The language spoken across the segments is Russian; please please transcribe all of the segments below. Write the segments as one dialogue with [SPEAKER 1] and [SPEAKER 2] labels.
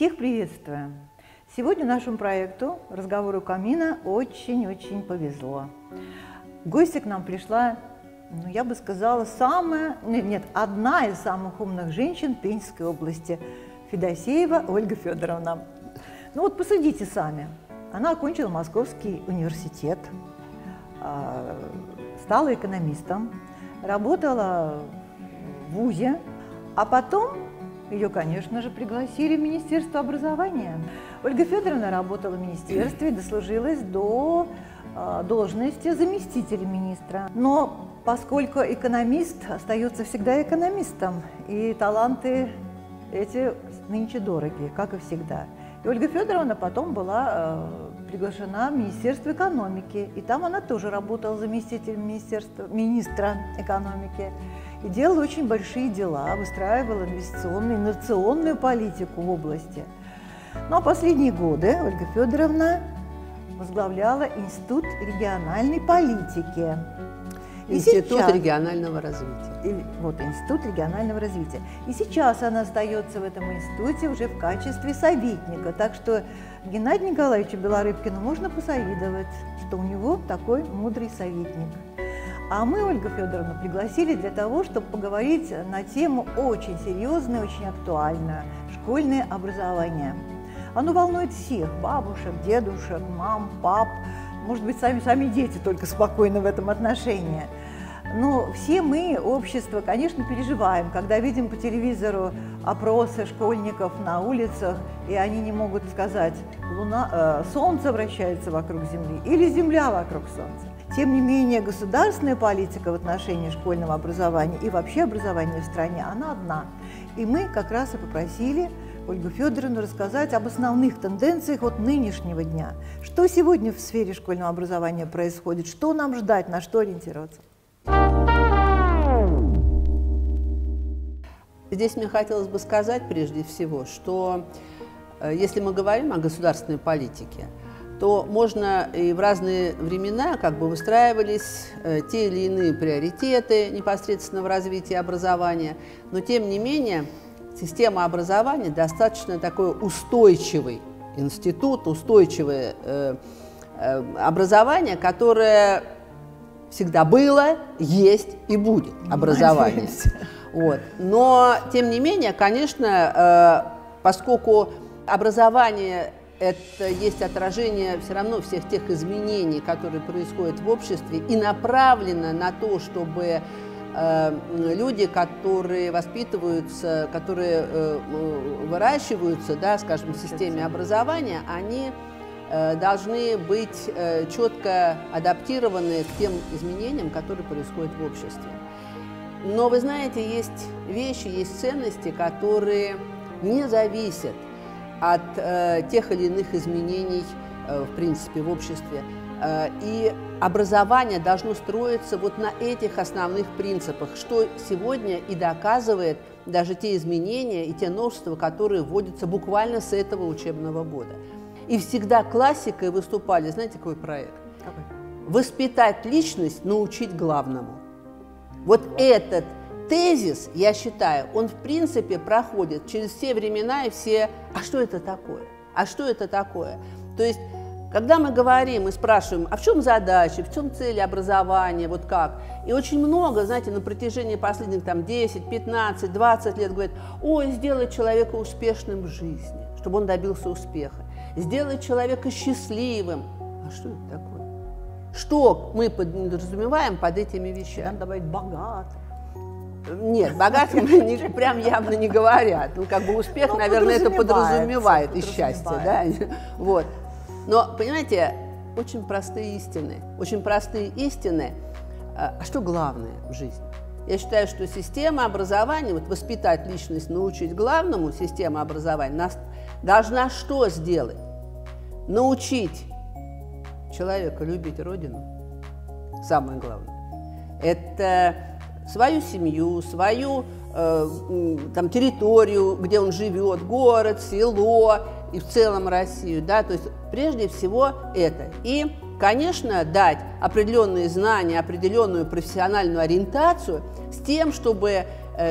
[SPEAKER 1] Всех приветствую! Сегодня нашему проекту «Разговоры у камина» очень-очень повезло. В гости к нам пришла, я бы сказала, одна из самых умных женщин Пензенской области – Федосеева Ольга Федоровна. Ну вот посудите сами. Она окончила Московский университет, стала экономистом, работала в ВУЗе, а потом ее, конечно же, пригласили в Министерство образования. Ольга Федоровна работала в министерстве, дослужилась до должности заместителя министра. Но поскольку экономист остается всегда экономистом, и таланты эти нынче дороги, как и всегда. И Ольга Федоровна потом была приглашена в Министерство экономики, и там она тоже работала заместителем министра экономики. И делала очень большие дела, выстраивала инновационную политику в области. Ну а последние годы Ольга Федоровна возглавляла Институт региональной политики.
[SPEAKER 2] Институт регионального развития.
[SPEAKER 1] Институт регионального развития. И сейчас она остается в этом институте уже в качестве советника. Так что Геннадию Николаевичу Белорыбкину можно посоветовать, что у него такой мудрый советник. А мы Ольгу Федоровну пригласили для того, чтобы поговорить на тему очень серьезную, очень актуальную – школьное образование. Оно волнует всех – бабушек, дедушек, мам, пап. Может быть, сами дети только спокойны в этом отношении. Но все мы, общество, конечно, переживаем, когда видим по телевизору опросы школьников на улицах, и они не могут сказать, солнце вращается вокруг Земли или Земля вокруг Солнца. Тем не менее, государственная политика в отношении школьного образования и вообще образования в стране, она одна. И мы как раз и попросили Ольгу Федоровну рассказать об основных тенденциях от нынешнего дня. Что сегодня в сфере школьного образования происходит, что нам ждать, на что ориентироваться?
[SPEAKER 2] Здесь мне хотелось бы сказать прежде всего, что если мы говорим о государственной политике, то можно и в разные времена выстраивались те или иные приоритеты непосредственно в развитии образования, но тем не менее система образования достаточно такой устойчивый институт, устойчивое образование, которое всегда было, есть и будет образование. Но тем не менее, конечно, поскольку образование – это есть отражение все равно всех тех изменений, которые происходят в обществе, и направлено на то, чтобы люди, которые воспитываются, которые выращиваются, скажем, в системе образования, они должны быть четко адаптированы к тем изменениям, которые происходят в обществе. Но вы знаете, есть вещи, есть ценности, которые не зависят от тех или иных изменений, в принципе, в обществе. И образование должно строиться вот на этих основных принципах, что сегодня и доказывает даже те изменения и те новшества, которые вводятся буквально с этого учебного года. И всегда классикой выступали, знаете, какой проект? Какой? Воспитать личность, научить главному. Вот этот тезис, я считаю, он в принципе проходит через все времена и все «а что это такое? А что это такое?» То есть, когда мы говорим и спрашиваем, а в чем задача, в чем цель образования, вот как? И очень много, знаете, на протяжении последних 10, 15, 20 лет говорят, ой, сделать человека успешным в жизни, чтобы он добился успеха, сделать человека счастливым. А что это такое? Что мы подразумеваем под этими вещами?
[SPEAKER 1] Надо добавить богат.
[SPEAKER 2] Нет, богатым прям явно не говорят. Успех, наверное, это подразумевает и счастье. Да? Вот. Но, понимаете, очень простые истины. А что главное в жизни? Я считаю, что система образования, воспитать личность, научить главному, система образования должна что сделать? Научить человека любить Родину. Самое главное. Это свою семью, свою территорию, где он живет, город, село и в целом Россию. Да? То есть прежде всего это. И, конечно, дать определенные знания, определенную профессиональную ориентацию с тем, чтобы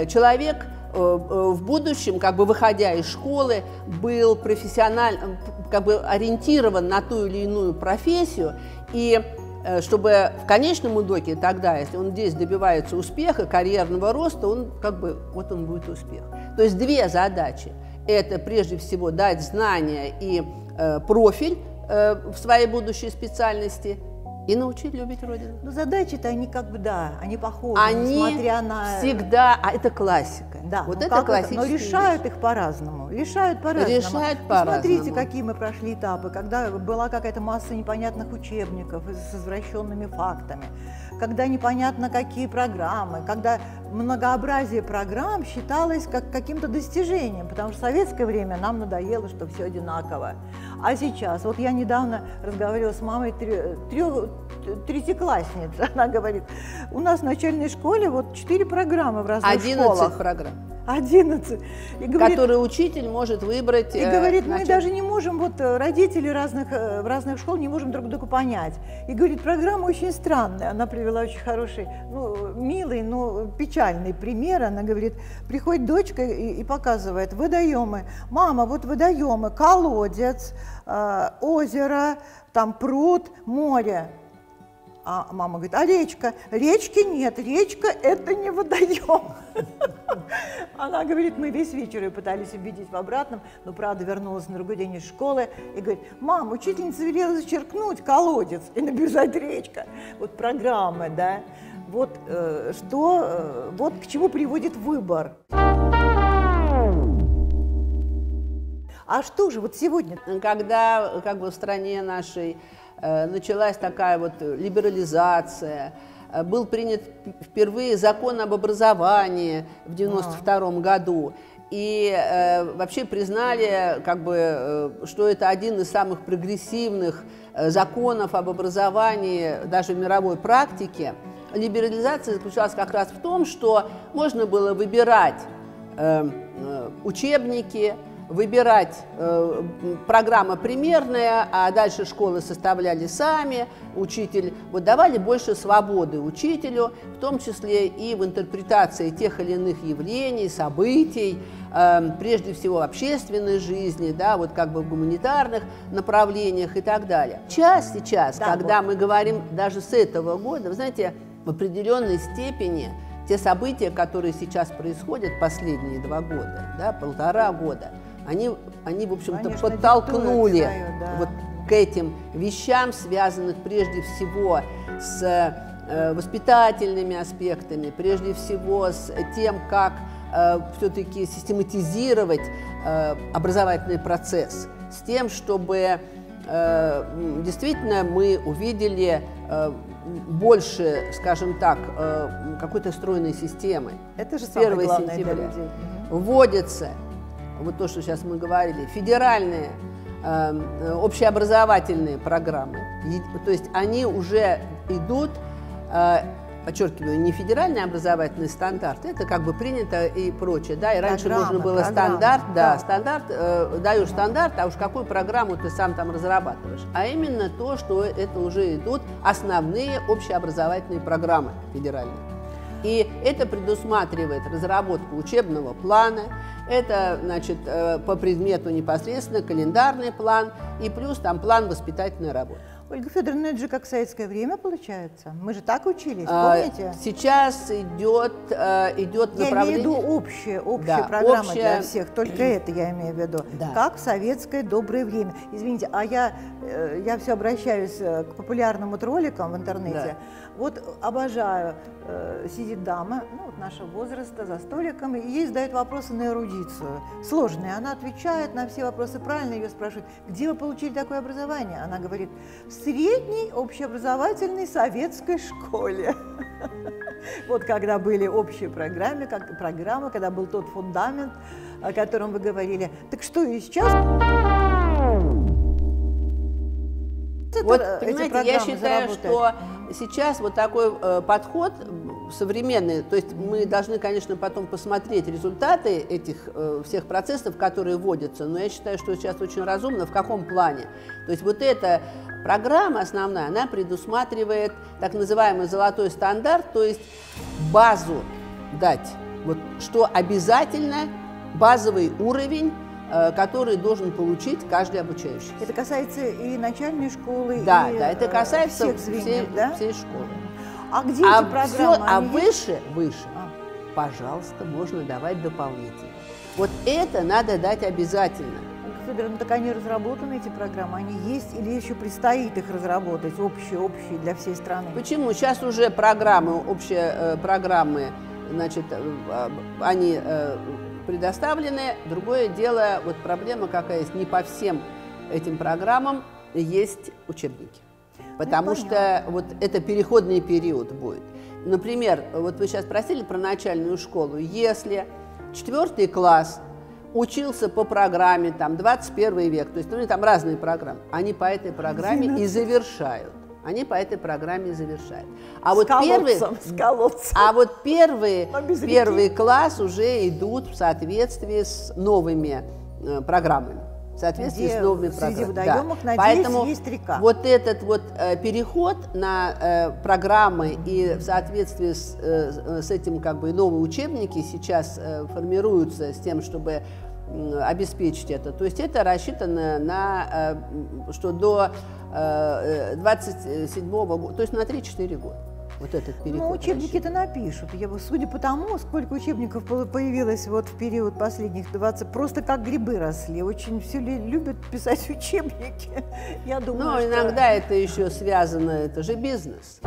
[SPEAKER 2] человек в будущем, как бы выходя из школы, был профессионально, как бы ориентирован на ту или иную профессию, и чтобы в конечном итоге тогда, если он здесь добивается успеха, карьерного роста, он как бы, вот он будет успех. То есть две задачи. Это прежде всего дать знания и профиль в своей будущей специальности и научить любить Родину.
[SPEAKER 1] Но задачи-то они как бы, да, они похожи,
[SPEAKER 2] они
[SPEAKER 1] несмотря на...
[SPEAKER 2] всегда, а это классика.
[SPEAKER 1] Да,
[SPEAKER 2] вот
[SPEAKER 1] ну
[SPEAKER 2] это классические
[SPEAKER 1] но решают
[SPEAKER 2] вещи.
[SPEAKER 1] их по-разному. Решают по-разному.
[SPEAKER 2] Решают по-разному.
[SPEAKER 1] Смотрите, какие мы прошли этапы, когда была какая-то масса непонятных учебников с извращенными фактами, когда непонятно какие программы, когда многообразие программ считалось как каким-то достижением, потому что в советское время нам надоело, что все одинаково. А сейчас, вот я недавно разговаривала с мамой третьеклассницы, она говорит, у нас в начальной школе вот 4 программы в разных
[SPEAKER 2] 11
[SPEAKER 1] школах.
[SPEAKER 2] программ.
[SPEAKER 1] 11. И говорит,
[SPEAKER 2] которые учитель может выбрать.
[SPEAKER 1] И говорит, мы даже не можем, вот родители в разных школ не можем друг друга понять. И говорит, программа очень странная. Она привела очень хороший, ну, милый, но печальный пример. Она говорит, приходит дочка и показывает водоемы. Мама, вот водоемы, колодец, озеро, там пруд, море. А мама говорит, а речка? Речки нет, речка – это не водоем. Она говорит, мы весь вечер ее пытались убедить в обратном, но правда вернулась на другой день из школы и говорит, мам, учительница велела зачеркнуть колодец и написать речка. Вот программы, да, вот вот к чему приводит выбор. А что же вот сегодня?
[SPEAKER 2] Когда как бы в стране нашей началась такая вот либерализация, был принят впервые закон об образовании в 1992 году, и вообще признали, как бы, что это один из самых прогрессивных законов об образовании даже в мировой практике. Либерализация заключалась как раз в том, что можно было выбирать учебники, выбирать программа примерная, а дальше школы составляли сами, учитель, вот давали больше свободы учителю, в том числе и в интерпретации тех или иных явлений, событий, прежде всего в общественной жизни, да, вот как бы в гуманитарных направлениях и так далее. Сейчас, да, когда мы говорим даже с этого года, вы знаете, в определенной степени те события, которые сейчас происходят последние 2 года, да, 1,5 года, они в общем-то, подтолкнули вот к этим вещам, связанных прежде всего с воспитательными аспектами, прежде всего с тем, как все-таки систематизировать образовательный процесс, с тем, чтобы действительно мы увидели больше, скажем так, какой-то стройной системы.
[SPEAKER 1] Это же
[SPEAKER 2] с 1
[SPEAKER 1] сентября
[SPEAKER 2] для людей. Вводится, вот то, что сейчас мы говорили, федеральные общеобразовательные программы. То есть они уже идут, подчеркиваю, не федеральный образовательный стандарт, это как бы принято и прочее, да, и раньше нужно было стандарт, да, стандарт, даешь стандарт, а уж какую программу ты сам там разрабатываешь, а именно то, что это уже идут основные общеобразовательные программы федеральные. И это предусматривает разработку учебного плана, это, значит, по предмету непосредственно календарный план и плюс там план воспитательной работы.
[SPEAKER 1] Ольга Федоровна, это же как в советское время получается. Мы же так учились, помните?
[SPEAKER 2] Сейчас идет направление...
[SPEAKER 1] Я имею в виду общая
[SPEAKER 2] да,
[SPEAKER 1] программа для всех, только это я имею в виду.
[SPEAKER 2] Да.
[SPEAKER 1] Как в советское доброе время. Извините, а я все обращаюсь к популярным роликам в интернете. Да. Вот обожаю, сидит дама, ну, вот нашего возраста, за столиком, и ей задают вопросы на эрудицию. Сложные. Она отвечает на все вопросы правильно, ее спрашивают, где вы получили такое образование? Она говорит, в средней общеобразовательной советской школе. Вот когда были общие программы, когда был тот фундамент, о котором вы говорили. Так что и сейчас...
[SPEAKER 2] Вот, понимаете, я считаю, что сейчас вот такой подход современный, то есть мы должны, конечно, потом посмотреть результаты этих всех процессов, которые вводятся, но я считаю, что сейчас очень разумно, в каком плане. То есть вот эта программа основная, она предусматривает так называемый золотой стандарт, то есть базу дать Вот что обязательно базовый уровень, который должен получить каждый обучающийся.
[SPEAKER 1] Это касается и начальной школы,
[SPEAKER 2] да,
[SPEAKER 1] и
[SPEAKER 2] да, это касается
[SPEAKER 1] всех звеньев, да?
[SPEAKER 2] всей школы.
[SPEAKER 1] А где эти программы?
[SPEAKER 2] Выше, пожалуйста, можно давать дополнительно. Вот это надо дать обязательно.
[SPEAKER 1] Федоровна, так они разработаны, эти программы, они есть или еще предстоит их разработать, общие для всей страны?
[SPEAKER 2] Почему? Сейчас уже программы, общие программы, значит, они предоставлены. Другое дело, вот проблема какая есть, не по всем этим программам есть учебники. Потому что вот это переходный период будет. Например, вот вы сейчас спросили про начальную школу. Если 4 класс учился по программе там 21 век, то есть там разные программы, они по этой программе и завершают. Они по этой программе и завершают. А вот первый класс уже идут в соответствии с новыми программами. В соответствии с новыми программами.
[SPEAKER 1] Среди водоемов,
[SPEAKER 2] да.
[SPEAKER 1] надеюсь,
[SPEAKER 2] поэтому
[SPEAKER 1] есть река.
[SPEAKER 2] Вот этот вот переход на программы и в соответствии с этим как бы новые учебники сейчас формируются с тем, чтобы обеспечить это. То есть это рассчитано на, что до 27-го года, то есть на 3-4 года. Вот этот переход.
[SPEAKER 1] Ну, учебники-то напишут. Судя по тому, сколько учебников появилось вот в период последних 20, просто как грибы росли. Очень все любят писать учебники. Я думаю,
[SPEAKER 2] но иногда это еще связано, это же бизнес.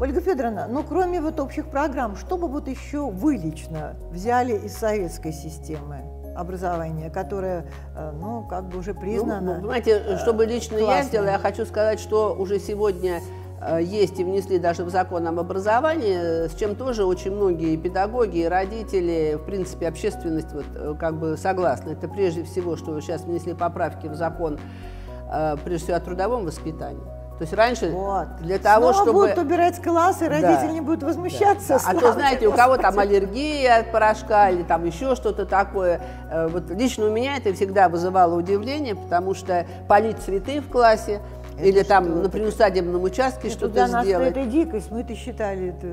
[SPEAKER 1] Ольга Федоровна, ну кроме вот общих программ, что бы вот еще вы лично взяли из советской системы образования, которая, ну, как бы уже признана?
[SPEAKER 2] Ну, понимаете, чтобы лично я сделала, я хочу сказать, что уже сегодня есть и внесли даже в закон об образовании, с чем тоже очень многие педагоги и родители, в принципе, общественность вот, как бы согласны. Это прежде всего, что сейчас внесли поправки в закон, прежде всего, о трудовом воспитании. То есть раньше для того, чтобы...
[SPEAKER 1] будут убирать классы, родители не будут возмущаться.
[SPEAKER 2] Да. А то, знаете, у кого там аллергия от порошка или там еще что-то такое. Вот лично у меня это всегда вызывало удивление, потому что полить цветы в классе, или там на приусадебном участке что-то сделать.
[SPEAKER 1] Для нас это дикость, мы это считали это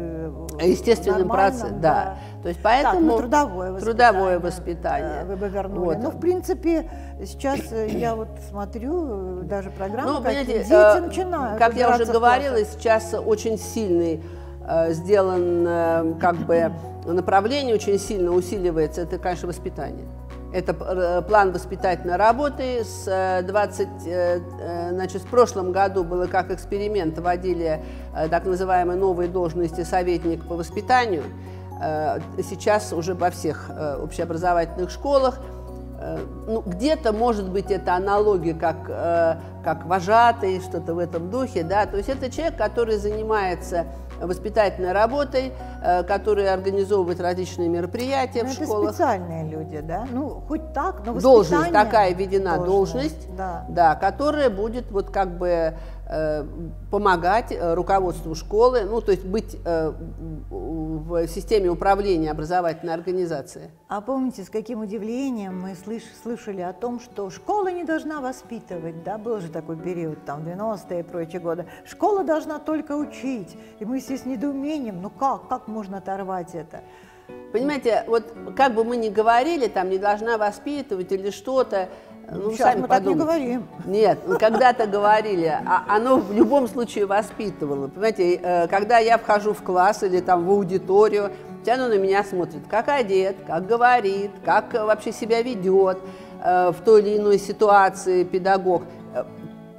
[SPEAKER 2] естественным процессом, да. То есть поэтому трудовое воспитание.
[SPEAKER 1] Вы бы вернули. Вот. Ну, в принципе, сейчас я вот смотрю, даже программы, дети начинают.
[SPEAKER 2] Как я уже говорила, сейчас очень сильный сделан как бы направление, очень сильно усиливается, это, конечно, воспитание. Это план воспитательной работы. Значит, в прошлом году было как эксперимент, вводили так называемые новые должности советник по воспитанию. Сейчас уже во всех общеобразовательных школах. Ну, где-то, может быть, это аналогия, как вожатый, что-то в этом духе, да, то есть это человек, который занимается воспитательной работой, который организовывает различные мероприятия в школах.
[SPEAKER 1] Это специальные люди, да? Ну, хоть так, но
[SPEAKER 2] должность такая введена, должность, да, которая будет вот как бы помогать руководству школы, ну, то есть быть в системе управления образовательной организации.
[SPEAKER 1] А помните, с каким удивлением мы слышали о том, что школа не должна воспитывать, да, был же такой период, там, 90-е и прочие годы. Школа должна только учить. И мы все с недоумением, ну как можно оторвать это?
[SPEAKER 2] Понимаете, вот как бы мы ни говорили, там, не должна воспитывать или что-то, ну,
[SPEAKER 1] сейчас
[SPEAKER 2] сами
[SPEAKER 1] мы
[SPEAKER 2] подумайте.
[SPEAKER 1] Так не говорим.
[SPEAKER 2] Нет, ну, когда-то говорили, оно в любом случае воспитывало. Понимаете, когда я вхожу в класс или там в аудиторию, оно на меня смотрит, как одет, как говорит, как вообще себя ведет в той или иной ситуации педагог.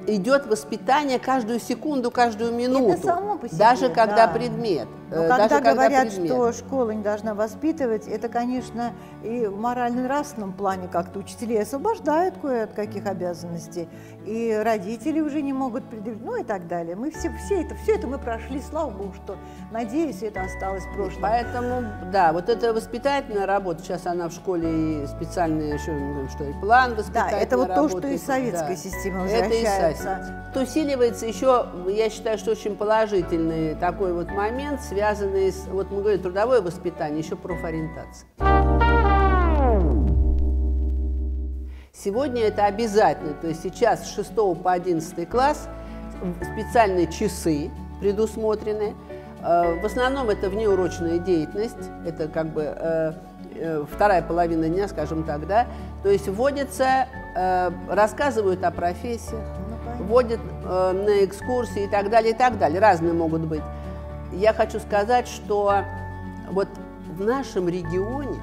[SPEAKER 2] Идет воспитание каждую секунду, каждую минуту,
[SPEAKER 1] это само по себе,
[SPEAKER 2] даже когда предмет.
[SPEAKER 1] Но когда говорят, что школа не должна воспитывать, это, конечно, и в морально-нравственном плане как-то учителей освобождают кое от каких обязанностей, и родители уже не могут предъявить, ну и так далее. Мы все это мы прошли, слава богу, что, надеюсь, это осталось в прошлом.
[SPEAKER 2] Поэтому, да, вот эта воспитательная работа, сейчас она в школе и специальный еще, что и план воспитательной работы.
[SPEAKER 1] Да, это вот то, что из советской системы возвращается.
[SPEAKER 2] Это усиливается еще, я считаю, что очень положительный такой вот момент, связанный с, вот мы говорим, трудовое воспитание, еще профориентация. Сегодня это обязательно, то есть сейчас с 6 по 11 класс специальные часы предусмотрены, В основном это внеурочная деятельность, это как бы вторая половина дня, скажем так, да. То есть вводятся, рассказывают о профессиях, вводят на экскурсии и так далее, разные могут быть. Я хочу сказать, что вот в нашем регионе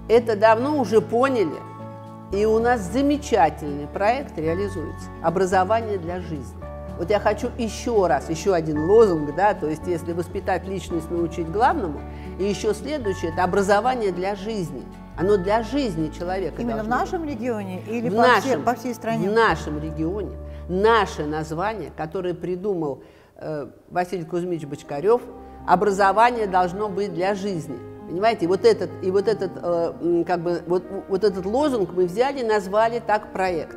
[SPEAKER 2] это давно уже поняли, и у нас замечательный проект реализуется «Образование для жизни». Вот я хочу еще один лозунг, да, то есть если воспитать личность, научить главному, и еще следующее – это образование для жизни. Оно для жизни человека.
[SPEAKER 1] Именно в нашем регионе или по всей стране?
[SPEAKER 2] В нашем регионе. Наше название, которое придумал Василий Кузьмич Бочкарев, образование должно быть для жизни. Понимаете, вот этот лозунг мы взяли и назвали так проект.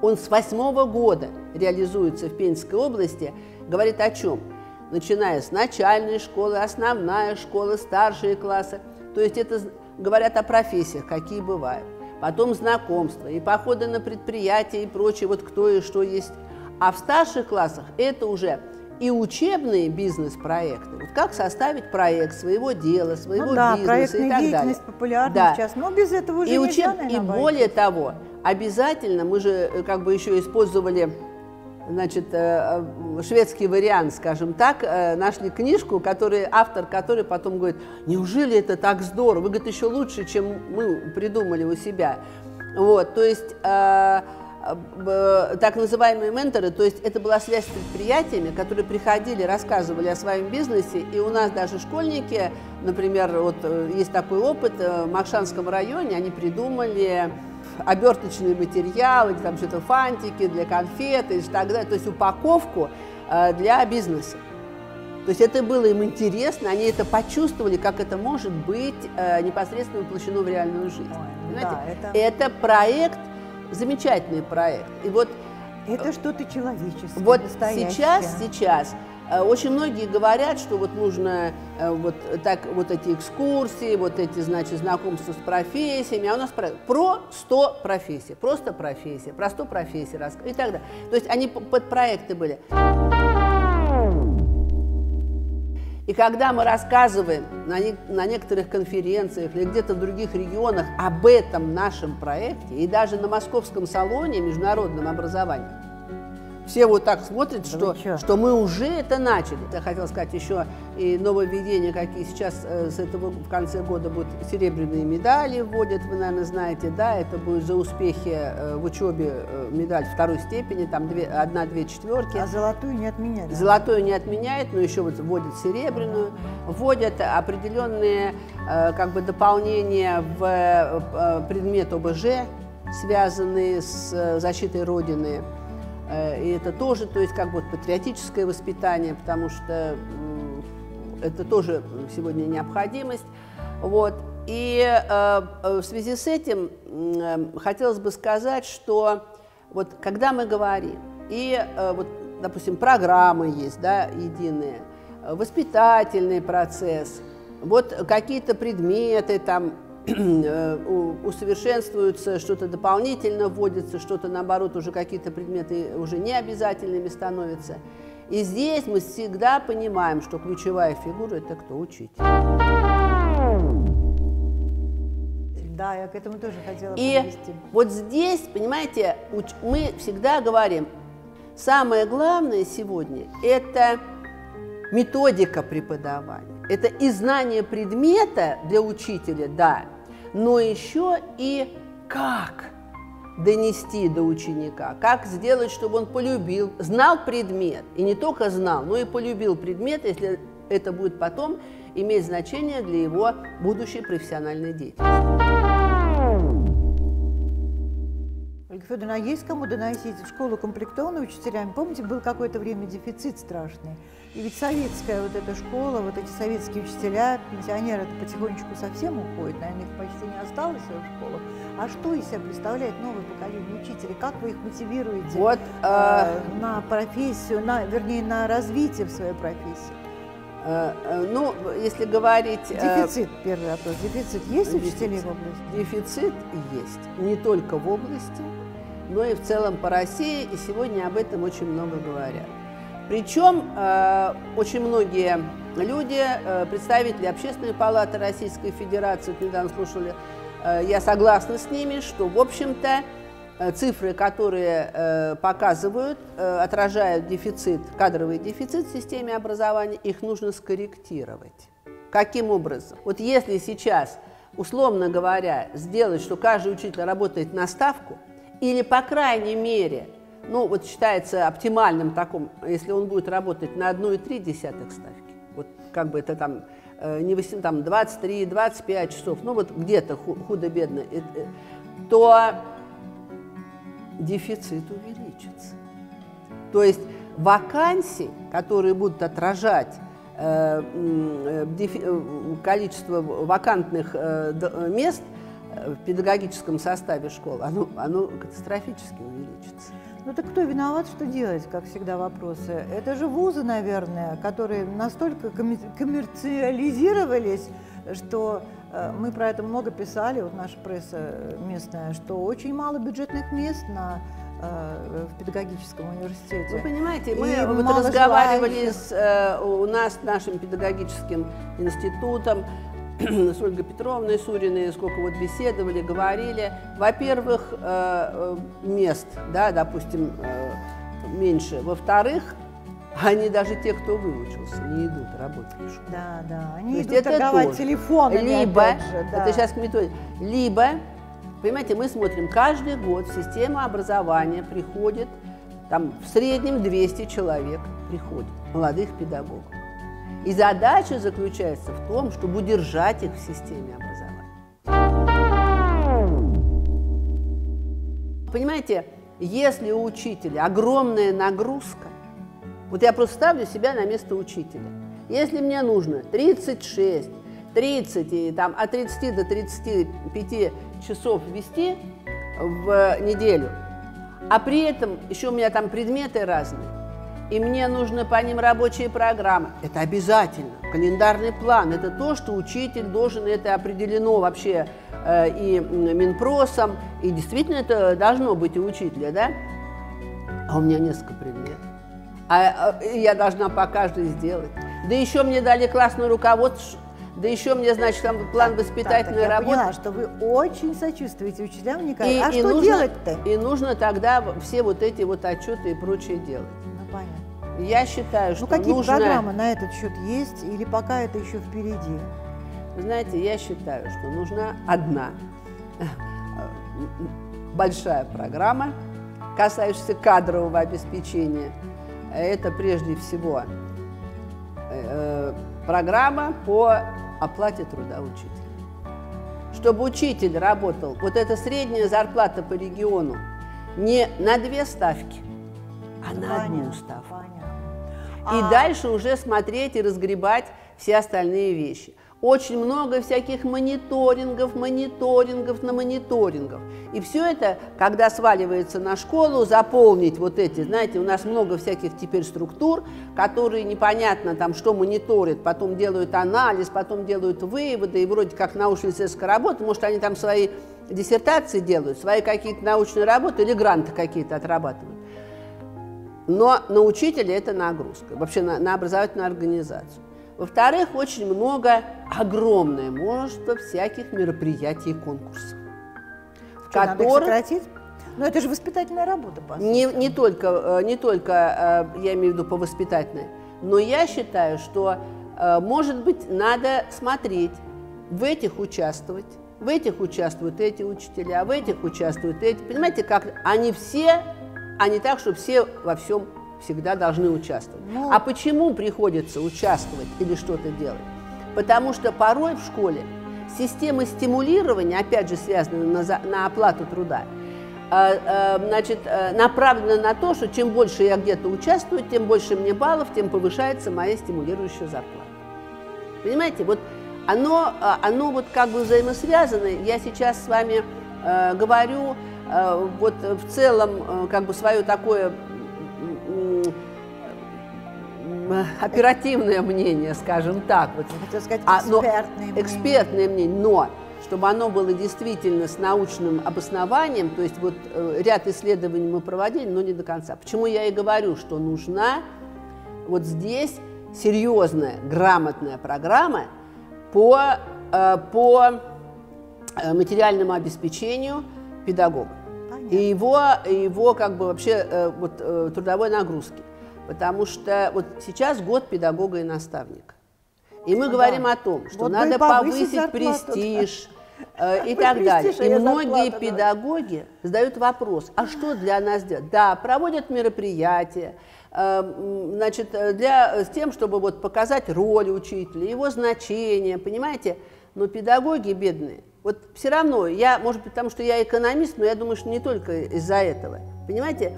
[SPEAKER 2] Он с 2008 года реализуется в Пензенской области, говорит о чем? Начиная с начальной школы, основная школа, старшие классы. То есть это говорят о профессиях, какие бывают. Потом знакомства и походы на предприятия и прочее, вот кто и что есть. А в старших классах это уже и учебные бизнес-проекты. Вот как составить проект своего дела, своего бизнеса и так далее.
[SPEAKER 1] Популярна сейчас, но без этого уже нельзя, наверное,
[SPEAKER 2] и более того, обязательно, мы же как бы еще использовали, значит, шведский вариант, скажем так, нашли книжку, автор которой потом говорит, неужели это так здорово? Вы, говорит, еще лучше, чем мы придумали у себя. Вот, то есть так называемые менторы, то есть это была связь с предприятиями, которые приходили, рассказывали о своем бизнесе, и у нас даже школьники, например, вот есть такой опыт, в Макшанском районе они придумали оберточные материалы, там что-то фантики для конфет и так далее, то есть упаковку для бизнеса. То есть это было им интересно, они это почувствовали, как это может быть непосредственно воплощено в реальную жизнь.
[SPEAKER 1] Да,
[SPEAKER 2] это проект, замечательный проект. И вот
[SPEAKER 1] это что-то человеческое,
[SPEAKER 2] вот
[SPEAKER 1] настоящее.
[SPEAKER 2] Сейчас очень многие говорят, что вот нужно вот эти экскурсии, вот эти, значит, знакомства с профессиями, а у нас про 100 профессий, просто профессия, про 100 профессий и так далее. То есть они под проекты были. И когда мы рассказываем на некоторых конференциях или где-то в других регионах об этом нашем проекте, и даже на Московском салоне международном образовании, все вот так смотрят, что мы уже это начали. Я хотела сказать еще и нововведения, какие сейчас с этого в конце года будут серебряные медали вводят, вы, наверное, знаете, да, это будет за успехи в учебе медаль второй степени, там 1-2 четверки.
[SPEAKER 1] А золотую не отменяют?
[SPEAKER 2] Золотую не отменяют, но еще вот вводят серебряную, вводят определенные как бы дополнения в предмет ОБЖ, связанные с защитой Родины. И это тоже, то есть как бы патриотическое воспитание, потому что это тоже сегодня необходимость. Вот. И в связи с этим хотелось бы сказать, что вот когда мы говорим, и вот, допустим, программы есть, да, единые, воспитательный процесс, вот какие-то предметы там усовершенствуются, что-то дополнительно вводится, что-то, наоборот, уже какие-то предметы уже необязательными становятся. И здесь мы всегда понимаем, что ключевая фигура – это кто? Учитель.
[SPEAKER 1] Да, я к этому тоже хотела подвести.
[SPEAKER 2] И вот здесь, понимаете, мы всегда говорим, самое главное сегодня – это методика преподавания. Это и знание предмета для учителя, да, но еще и как донести до ученика, как сделать, чтобы он полюбил, знал предмет, и не только знал, но и полюбил предмет, если это будет потом иметь значение для его будущей профессиональной деятельности.
[SPEAKER 1] Ольга Федоровна, а есть кому доносить в школу комплектованную учителями? Помните, был какое-то время дефицит страшный. И ведь советская вот эта школа, вот эти советские учителя, пенсионеры-то потихонечку совсем уходят, наверное, их почти не осталось в школах. А что из себя представляет новое поколение учителей? Как вы их мотивируете
[SPEAKER 2] вот,
[SPEAKER 1] на профессию, вернее, на развитие в своей профессии?
[SPEAKER 2] Ну, если говорить…
[SPEAKER 1] Дефицит, первый вопрос. Дефицит есть учителей в области?
[SPEAKER 2] Дефицит есть. Не только в области, но и в целом по России. И сегодня об этом очень много говорят. Причем очень многие люди, представители Общественной палаты Российской Федерации, недавно слушали, я согласна с ними, что, в общем-то, цифры, которые показывают, отражают дефицит, кадровый дефицит в системе образования, их нужно скорректировать. Каким образом? Вот если сейчас, условно говоря, сделать, что каждый учитель работает на ставку, или, по крайней мере, ну, вот считается оптимальным таком, если он будет работать на 1,3 ставки, вот как бы это там, не 8, там 23-25 часов, ну вот где-то худо-бедно, то дефицит увеличится. То есть вакансии, которые будут отражать количество вакантных мест в педагогическом составе школ, оно катастрофически увеличится.
[SPEAKER 1] Ну так кто виноват, что делать, как всегда вопросы? Это же вузы, наверное, которые настолько коммерциализировались, что мы про это много писали, вот наша пресса местная, что очень мало бюджетных мест в педагогическом университете.
[SPEAKER 2] Вы понимаете, мы вот разговаривали у нас с нашим педагогическим институтом, с Ольгой Петровной Суриной, сколько вот беседовали, говорили. Во-первых, мест, да, допустим, меньше. Во-вторых, они даже те, кто выучился, не идут работать в школу.
[SPEAKER 1] Да, да, они идут торговать телефонами,
[SPEAKER 2] либо,
[SPEAKER 1] опять же, да.
[SPEAKER 2] Это сейчас к методике, либо, понимаете, мы смотрим, каждый год в систему образования приходит, там в среднем 200 человек приходит, молодых педагогов. И задача заключается в том, чтобы удержать их в системе образования. Понимаете, если у учителя огромная нагрузка, вот я просто ставлю себя на место учителя. Если мне нужно 36, 30, и там, от 30 до 35 часов вести в неделю, а при этом еще у меня там предметы разные, и мне нужны по ним рабочие программы. Это обязательно. Календарный план – это то, что учитель должен, это определено вообще и Минпросом, и действительно это должно быть у учителя, да? А у меня несколько предметов. А я должна по каждой сделать. Да еще мне дали классное руководство, да еще мне, значит, там план воспитательной работы.
[SPEAKER 1] Я поняла, что вы очень сочувствуете учителям, Николай. А что делать-то?
[SPEAKER 2] И нужно тогда все вот эти вот отчеты и прочее делать.
[SPEAKER 1] Понятно.
[SPEAKER 2] Я считаю, что
[SPEAKER 1] какие
[SPEAKER 2] нужно...
[SPEAKER 1] программы на этот счет есть, или пока это еще впереди?
[SPEAKER 2] Вы знаете, я считаю, что нужна одна большая программа, касающаяся кадрового обеспечения. Это прежде всего программа по оплате труда учителя. Чтобы учитель работал, вот эта средняя зарплата по региону не на 2 ставки, а на 1 ставку. И дальше уже смотреть и разгребать все остальные вещи. Очень много всяких мониторингов на мониторингов. И все это, когда сваливается на школу, заполнить вот эти, знаете, у нас много всяких теперь структур, которые непонятно там, что мониторят, потом делают анализ, потом делают выводы, и вроде как научно-исследовательская работа, может, они там свои диссертации делают, свои какие-то научные работы или гранты какие-то отрабатывают. Но на учителя это нагрузка, вообще на образовательную организацию. Во-вторых, очень много, огромное множество всяких мероприятий и конкурсов.
[SPEAKER 1] Надо их сократить? Но это же воспитательная работа, по сути.
[SPEAKER 2] Не только, я имею в виду по воспитательной, но я считаю, что, может быть, надо смотреть, в этих участвовать, в этих участвуют эти учителя, в этих участвуют эти. Понимаете, как они все, а не так, что все во всем всегда должны участвовать. А почему приходится участвовать или что-то делать? Потому что порой в школе система стимулирования, опять же связанная на оплату труда, значит, направлена на то, что чем больше я где-то участвую, тем больше мне баллов, тем повышается моя стимулирующая зарплата. Понимаете, вот оно вот как бы взаимосвязано. Я сейчас с вами говорю вот в целом как бы свое такое оперативное мнение, скажем так. Вот.
[SPEAKER 1] Я хотела сказать экспертное
[SPEAKER 2] мнение. Но чтобы оно было действительно с научным обоснованием, то есть вот ряд исследований мы проводили, но не до конца. Почему я и говорю, что нужна вот здесь серьезная, грамотная программа по материальному обеспечению педагога и его как бы вообще трудовой нагрузки. Потому что вот сейчас год педагога и наставника. И мы говорим о том, что надо повысить престиж и так далее. И многие педагоги задают вопрос, а что для нас делать? Да, проводят мероприятия, значит, с тем, чтобы вот показать роль учителя, его значение, понимаете? Но педагоги бедные, вот все равно, может быть, потому что я экономист, но я думаю, что не только из-за этого, понимаете?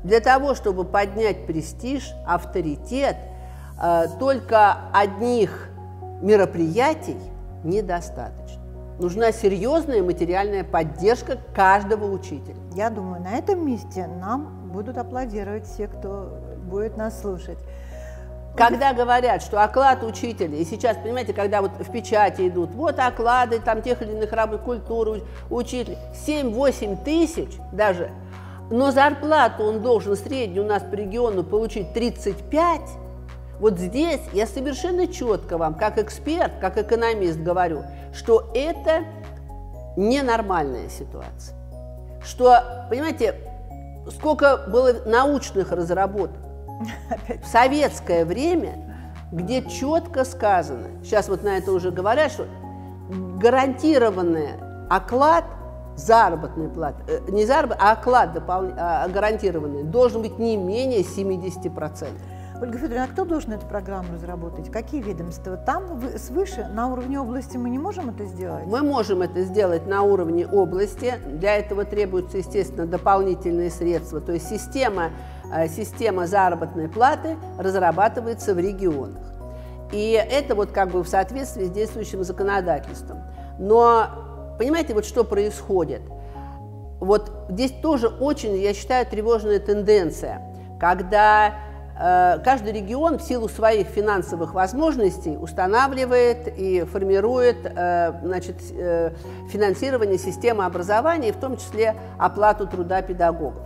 [SPEAKER 2] Для того, чтобы поднять престиж, авторитет, только одних мероприятий недостаточно. Нужна серьезная материальная поддержка каждого учителя.
[SPEAKER 1] Я думаю, на этом месте нам будут аплодировать все, кто будет нас слушать.
[SPEAKER 2] Когда говорят, что оклад учителя, и сейчас, понимаете, когда вот в печати идут, вот оклады там тех или иных работ, культуры учителя, 7-8 тысяч даже, но зарплату он должен среднюю у нас по региону получить 35. Вот здесь я совершенно четко вам, как эксперт, как экономист говорю, что это ненормальная ситуация. Что, понимаете, сколько было научных разработок в советское время, где четко сказано, сейчас вот на это уже говорят, что гарантированный оклад, заработной платы, не заработной, а оклад гарантированный должен быть не менее 70%.
[SPEAKER 1] Ольга Федоровна, а кто должен эту программу разработать? Какие ведомства? Там свыше, на уровне области мы не можем это сделать?
[SPEAKER 2] Мы можем это сделать на уровне области. Для этого требуются, естественно, дополнительные средства. То есть система заработной платы разрабатывается в регионах. И это вот как бы в соответствии с действующим законодательством. Но понимаете, вот что происходит? Вот здесь тоже очень, я считаю, тревожная тенденция, когда каждый регион в силу своих финансовых возможностей устанавливает и формирует финансирование системы образования, в том числе оплату труда педагогов.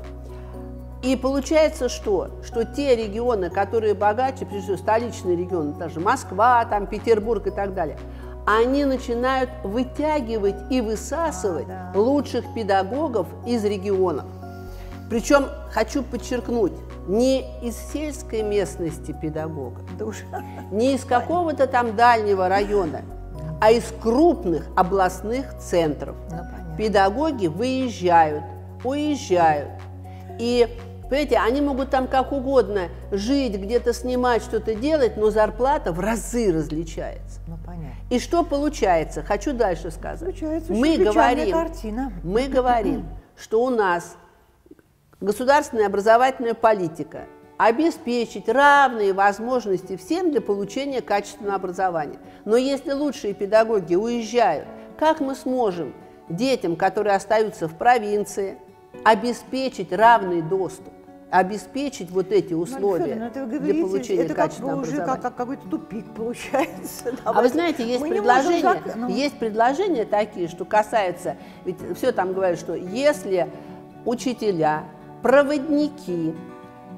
[SPEAKER 2] И получается что? Что те регионы, которые богаче, прежде всего столичные регионы, даже Москва, там, Петербург и так далее, они начинают вытягивать и высасывать лучших педагогов из регионов. Причем, хочу подчеркнуть, не из сельской местности педагога, не из какого-то там дальнего района, а из крупных областных центров. Педагоги выезжают, уезжают. И, понимаете, они могут там как угодно жить, где-то снимать, что-то делать, но зарплата в разы различается. И что получается? Хочу дальше сказать. Мы говорим, что у нас государственная образовательная политика обеспечить равные возможности всем для получения качественного образования. Но если лучшие педагоги уезжают, как мы сможем детям, которые остаются в провинции, обеспечить равный доступ, обеспечить вот эти условия для получения качественного образования?
[SPEAKER 1] Это как какой-то тупик получается.
[SPEAKER 2] А вы знаете, есть предложения такие, что касаются, ведь все там говорят, что если учителя, проводники,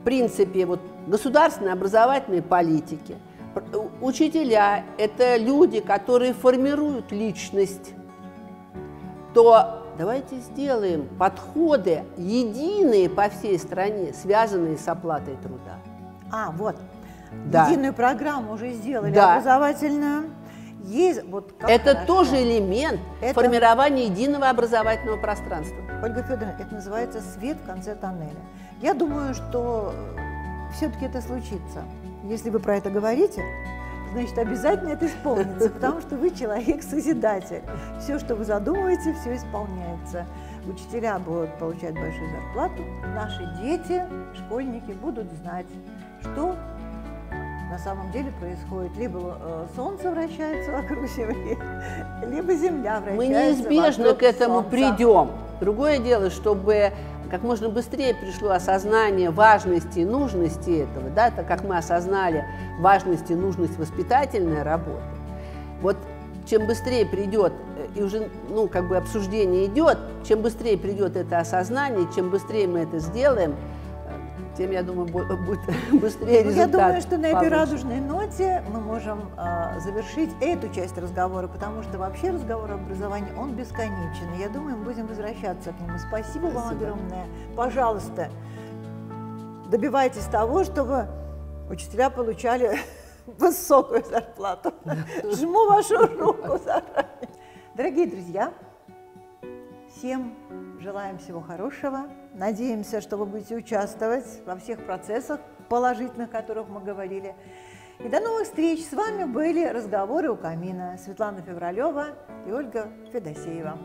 [SPEAKER 2] в принципе, вот, государственной образовательной политики. Учителя – это люди, которые формируют личность. То давайте сделаем подходы единые по всей стране, связанные с оплатой труда.
[SPEAKER 1] Единую программу уже сделали, образовательную.
[SPEAKER 2] Это тоже элемент формирования единого образовательного пространства.
[SPEAKER 1] Ольга Федоровна, это называется свет в конце тоннеля. Я думаю, что все-таки это случится. Если вы про это говорите, значит, обязательно это исполнится, потому что вы человек-созидатель. Все, что вы задумываете, все исполняется. Учителя будут получать большую зарплату, наши дети, школьники будут знать, что на самом деле происходит. Либо солнце вращается вокруг Земли, либо Земля вращается.
[SPEAKER 2] Мы неизбежно к этому
[SPEAKER 1] солнца.
[SPEAKER 2] Придем. Другое дело, чтобы как можно быстрее пришло осознание важности и нужности этого, да, так как мы осознали важность и нужность воспитательной работы. Вот чем быстрее придет, и уже как бы обсуждение идет, чем быстрее придет это осознание, чем быстрее мы это сделаем, тем, я думаю, будет быстрее результат.
[SPEAKER 1] Я думаю, что на этой
[SPEAKER 2] получится.
[SPEAKER 1] радужной ноте мы можем завершить эту часть разговора, потому что вообще разговор об образовании, он бесконечен. И я думаю, мы будем возвращаться к нему. Спасибо вам огромное. Пожалуйста, добивайтесь того, чтобы учителя получали высокую зарплату. Жму вашу руку заранее. Дорогие друзья, всем желаем всего хорошего. Надеемся, что вы будете участвовать во всех процессах положительных, о которых мы говорили. И до новых встреч. С вами были «Разговоры у камина». Светлана Февралева и Ольга Федосеева.